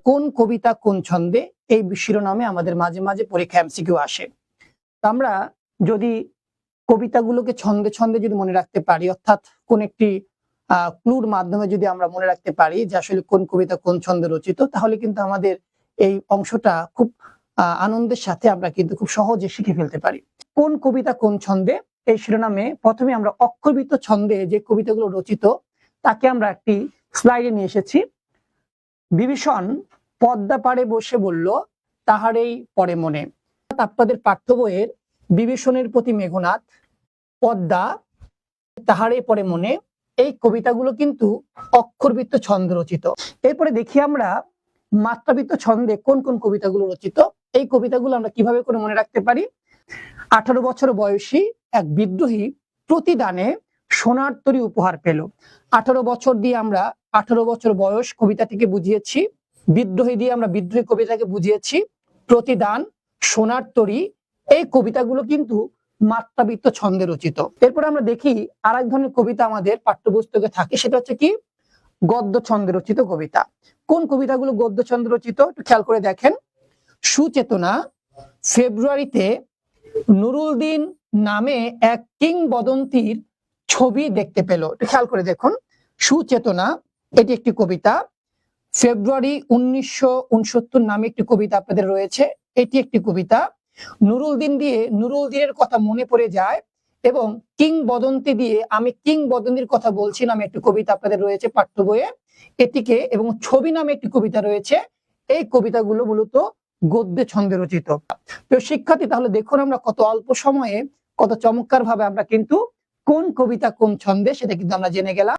কোন কবিতা কোন ছন্দে, এই শিরোনামে আমাদের মাঝে মাঝে পরীক্ষা এমসিকিউ আসে। আমরা যদি কবিতাগুলোকে ছন্দে ছন্দে যদি মনে রাখতে পারি, অর্থাৎ কোন একটি ক্লুর মাধ্যমে যদি আমরা মনে রাখতে পারি যে আসলে কোন কবিতা কোন ছন্দে রচিত, তাহলে কিন্তু আমাদের এই অংশটা খুব আনন্দের সাথে আমরা কিন্তু খুব সহজে শিখে ফেলতে পারি। কোন কবিতা কোন ছন্দে, এই শিরোনামে প্রথমে আমরা অক্ষরবৃত্ত ছন্দে যে কবিতাগুলো রচিত তাকে আমরা একটি স্লাইডে নিয়ে এসেছি। বিভীষণ পদ্মা পাড়ে বসে বলল তাহারেই পরে মনে। আপনাদের পাঠ্য বইয়ের বিভীষণের প্রতি মেঘনাদ, পদ্মা, তাহারে পরে মনে, এই কবিতাগুলো কিন্তু অক্ষরবৃত্ত ছন্দে রচিত। এরপরে দেখি আমরা মাত্রাবৃত্ত ছন্দে কোন কোন কবিতাগুলো রচিত। এই কবিতাগুলো আমরা কিভাবে করে মনে রাখতে পারি। 18 বছর বয়সী এক বিদ্রোহী প্রতিদানে সোনার তরী উপহার পেল। 18 বছর দিয়ে আমরা 18 বছর বয়স কবিতাটিকে বুঝিয়েছি, বিদ্রোহী দিয়ে আমরা বিদ্রোহী কবিতাকে বুঝিয়েছি, প্রতিদান, সোনার তরী, এই কবিতাগুলো কিন্তু মাত্রাবৃত্ত ছন্দে রচিত। এরপর আমরা দেখি আর এক ধরনের কবিতা আমাদের পাঠ্যপুস্তকে থাকে, সেটা হচ্ছে কি গদ্য ছন্দে রচিত কবিতা। কোন কবিতাগুলো গদ্য ছন্দে রচিত একটু খেয়াল করে দেখেন। সুচেতনা ফেব্রুয়ারিতে নুরুল দিন নামে এক কিংবদন্তির ছবি দেখতে পেল। একটু খেয়াল করে দেখুন, সুচেতনা এটি একটি কবিতা। ফেব্রুয়ারি 1969 নামে একটি কবিতা আপনাদের রয়েছে, এটি একটি কবিতা। নুরুল দিন দিয়ে নুরুল দিনের কথা মনে পড়ে যায়, এবং কিংবদন্তি দিয়ে আমি কিংবদন্তির কথা বলছি নামে একটি কবিতা আপনাদের রয়েছে পাঠ্য বইয়ে, এটিকে, এবং ছবি নামে একটি কবিতা রয়েছে। এই কবিতাগুলো মূলত গদ্যে ছন্দে রচিত। তো শিক্ষার্থী, তাহলে দেখুন আমরা কত অল্প সময়ে কত চমৎকার ভাবে আমরা কিন্তু কোন কবিতা কোন ছন্দে সেটা কিন্তু আমরা জেনে গেলাম।